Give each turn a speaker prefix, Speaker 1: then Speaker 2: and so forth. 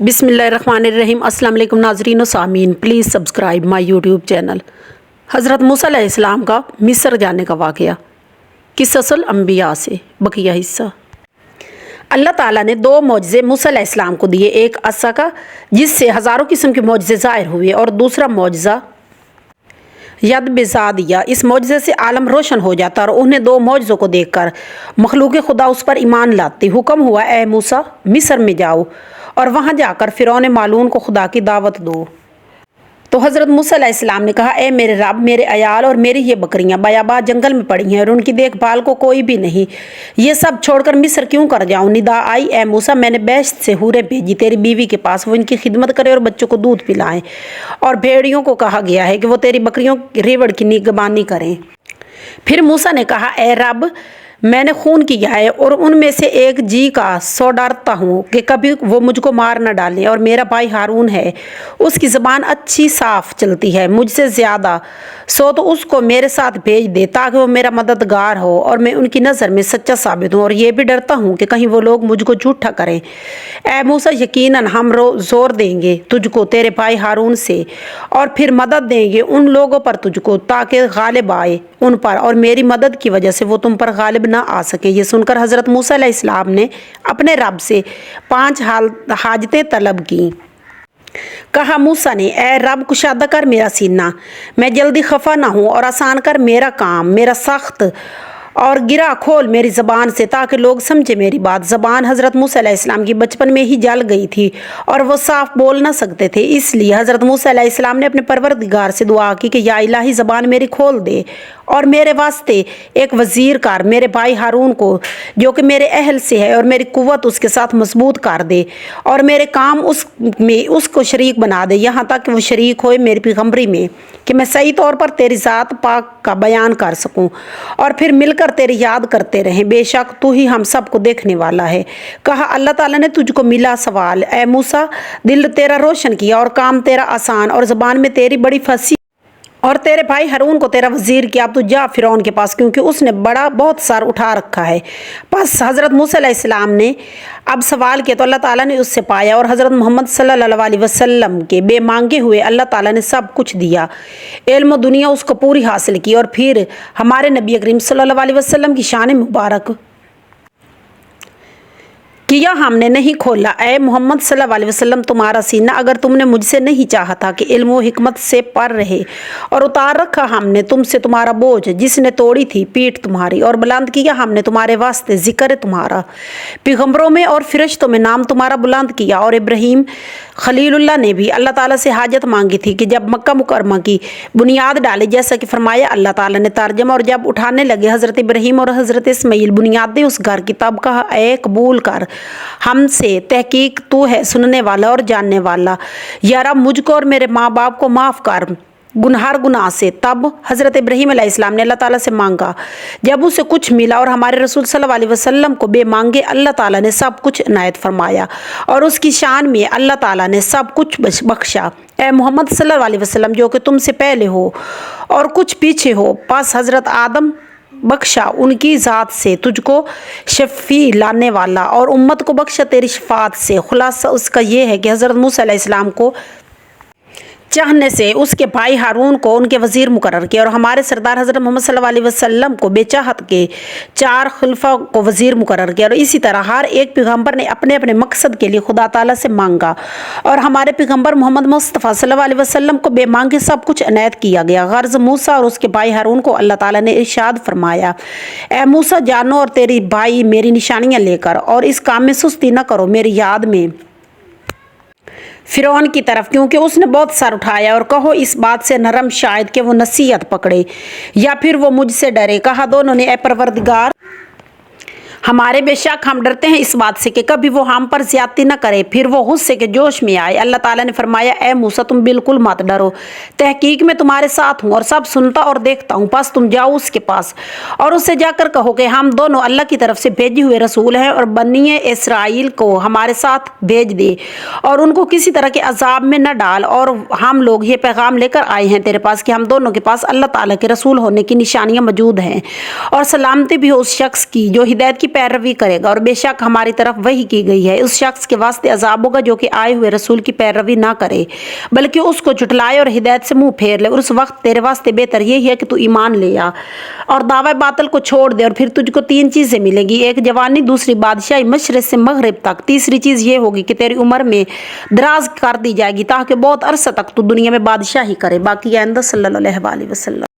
Speaker 1: बिस्मिल्लाहिर्रहमानिर्रहीम। अस्सलाम वालेकुम नाज़रीन व सामीन, please subscribe my YouTube channel. हज़रत मूसा अलैहिस्सलाम का मिस्र जाने का वाक़या, क़िस्सुल अंबिया से बकिया हिस्सा। अल्लाह ताला ने दो मौजज़े मूसा अलैहिस्सलाम को दिए, एक असा का जिससे हज़ारों किस्म के मौजज़े ज़ाहिर हुए, और दूसरा मौजज़ा यद बिज़ा दिया। इस मौजज़े से आलम रोशन हो जाता, और उन्हें दो मौजज़ों को देखकर मखलूक खुदा उस पर ईमान लाती। हुक्म हुआ, ए मूसा मिस्र में जाओ और वहाँ जाकर फ़िरौन मालून को खुदा की दावत दो। तो हज़रत मूसा अलैहिस्सलाम ने कहा, ए मेरे रब, मेरे अयाल और मेरी ये बकरियां बयाबा जंगल में पड़ी हैं और उनकी देखभाल को कोई भी नहीं, ये सब छोड़कर मिस्र क्यों कर जाऊं। निदा आई, ए मूसा मैंने बेश्त से हूरें भेजी तेरी बीवी के पास, वो इनकी खिदमत करे और बच्चों को दूध पिलाएं, और भेड़ियों को कहा गया है कि वो तेरी बकरियों रेवड़ की निगरानी करें। फिर मूसा ने कहा, ए रब, मैंने खून किया है और उनमें से एक जी का सौ डरता हूँ कि कभी वो मुझको मार न डाले, और मेरा भाई हारून है, उसकी ज़बान अच्छी साफ चलती है मुझसे ज़्यादा, सो तो उसको मेरे साथ भेज दे ताकि वो मेरा मददगार हो और मैं उनकी नज़र में सच्चा साबित हूँ। और ये भी डरता हूँ कि कहीं वो लोग मुझको झूठा करें। ए मूसा, यकीनन हम जोर देंगे तुझको तेरे भाई हारून से, और फिर मदद देंगे उन लोगों पर तुझको ताकि गालिब आए उन पर, और मेरी मदद की वजह से वो तुम पर गालिब ना आ सके। ये सुनकर हज़रत मूसा अलैहिस्सलाम ने अपने रब से 5 हाजतें तलब की। कहा मूसा ने, ए रब, कुशादा कर मेरा सीना, मैं जल्दी खफा ना हूँ, और आसान कर मेरा काम, मेरा सख्त और गिरा खोल मेरी ज़बान से ताकि लोग समझे मेरी बात। ज़बान हज़रत मूसा अलैहिस्सलाम की बचपन में ही जल गई थी और वो साफ बोल ना सकते थे, इसलिए हज़रत मूसा अलैहिस्सलाम ने अपने परवरदिगार से दुआ की कि या इलाही ज़बान मेरी खोल दे और मेरे वास्ते एक वज़ीर कर मेरे भाई हारून को, जो कि मेरे अहल से है, और मेरी कुव्वत उसके साथ मजबूत कर दे और मेरे काम उसको शरीक बना दे, यहाँ तक कि वो शरीक होए मेरी पैगम्बरी में, कि मैं सही तौर पर तेरी ज़ात पाक का बयान कर सकूं और फिर मिलकर तेरी याद करते रहें। बेशक तू ही हम सबको देखने वाला है। कहा, अल्लाह ताला ने तुझको मिला सवाल, ए मूसा, दिल तेरा रोशन किया और काम तेरा आसान, और ज़बान में तेरी बड़ी फंसी, और तेरे भाई हारून को तेरा वज़ीर किया। अब तू जा फ़िरौन के पास, क्योंकि उसने बहुत सर उठा रखा है। बस हज़रत मूसा अलैहिस्सलाम ने अब सवाल किया तो अल्लाह ताला ने उससे पाया, और हज़रत मोहम्मद सल्लल्लाहु अलैहि वसल्लम के बेमांगे हुए अल्लाह ताला ने सब कुछ दिया। इल्म दुनिया उसको पूरी हासिल की, और फिर हमारे नबी करीम सल्लल्लाहु अलैहि वसल्लम की शान मुबारक किया हमने नहीं खोला। ए मोहम्मद सल्लल्लाहु अलैहि वसल्लम, तुम्हारा सीना अगर तुमने मुझसे नहीं चाहा था कि इल्म व हिकमत से पर रहे, और उतार रखा हमने तुमसे तुम्हारा बोझ, जिसने तोड़ी थी पीठ तुम्हारी, और बुलंद किया हमने तुम्हारे वास्ते जिक्र तुम्हारा, पैगम्बरों में और फरिश्तों में नाम तुम्हारा बुलंद किया। और इब्राहीम खलीलुल्लाह ने भी अल्लाह ताला से हाजत मांगी थी कि जब मक्का मुकरमा की बुनियाद डाली, जैसा कि फरमाया अल्लाह ताला ने तर्जमा, और जब उठाने लगे हज़रत इब्राहीम और हज़रत इस्माईल बुनियादें उस घर की, तब कहा, ए कबूल कर हमसे, तहकीक तू है सुनने वाला और जानने वाला। या रब, मुझको और मेरे माँ बाप को माफ़ कर गुनहर गुनाह से। तब हज़रत इब्राहीम अलैहिस्सलाम ने अल्लाह ताला से मांगा। जब उसे कुछ मिला और हमारे रसूल सल्लल्लाहु अलैहि वसल्लम को बेमांगे अल्लाह ताला ने सब कुछ इनायत फरमाया, और उसकी शान में अल्लाह ताला ने सब कुछ बख्शा। ए मोहम्मद सल्लल्लाहु अलैहि वसल्लम, जो कि तुमसे पहले हो और कुछ पीछे हो, बस हज़रत आदम बख्शा उनकी ज़ात से तुझको शफ़ी लाने वाला, और उम्मत को बख्शा तेरी शफ़ात से। खुलासा उसका ये है कि हज़रत मूसा अलैहिस्सलाम को चाहने से उसके भाई हारून को उनके वज़ीर मुकर्रर किया, और हमारे सरदार हज़रत मोहम्मद सल्लल्लाहु अलैहि वसल्लम को बेचाहत के 4 खलीफा को वज़ीर मुकर्रर किया। और इसी तरह हर एक पैगम्बर ने अपने अपने मकसद के लिए खुदा ताला से मांगा, और हमारे पैगम्बर मोहम्मद मुस्तफ़ा सल्लल्लाहु अलैहि वसल्लम को बेमांगे सब कुछ इनायत किया गया। गर्ज़ मूसा और उसके भाई हारून को अल्लाह ताला ने इरशाद फरमाया, ए मूसा, जानो और तेरी भाई मेरी निशानियाँ लेकर, और इस काम में सुस्ती न करो मेरी याद में फ़िरौन की तरफ, क्योंकि उसने बहुत सर उठाया, और कहो इस बात से नरम शायद कि वो नसीहत पकड़े या फिर वो मुझसे डरे। कहा दोनों ने, ए परवरदिगार हमारे, बेशक हम डरते हैं इस बात से कि कभी वो हम पर ज़्यादती न करे, फिर वो गुस्से के जोश में आए। अल्लाह ताला ने फरमाया, ए मूसा, तुम बिल्कुल मत डरो, तहकीक में तुम्हारे साथ हूँ और सब सुनता और देखता हूँ। बस तुम जाओ उसके पास और उससे जाकर कहो कि हम दोनों अल्लाह की तरफ से भेजे हुए रसूल हैं, और बनी इसराइल को हमारे साथ भेज दे और उनको किसी तरह के अजाब में न डाल, और हम लोग ये पैगाम लेकर आए हैं तेरे पास कि हम दोनों के पास अल्लाह ताला के रसूल होने की निशानियाँ मौजूद हैं, और सलामती भी हो उस शख्स की जो हिदायत की पैरवी करेगा और बेशक हमारी तरफ वही की गई है, उस शख्स के वास्ते अजाब होगा जो कि आए हुए रसूल की पैरवी ना करे बल्कि उसको झुटलाए और हिदायत से मुंह फेर ले। और उस वक्त तेरे वास्ते बेहतर यही है कि तू ईमान ले आ और दावा बातल को छोड़ दे, और फिर तुझको 3 चीज़ें मिलेंगी, एक जवानी, दूसरी बादशाही मशरक़ से मगरिब तक, तीसरी चीज़ ये होगी कि तेरी उम्र में दराज कर दी जाएगी ताकि बहुत अरसा तक तू दुनिया में बादशाही करे। बाकी आइंदा सल्लल्लाहु अलैहि वसल्लम।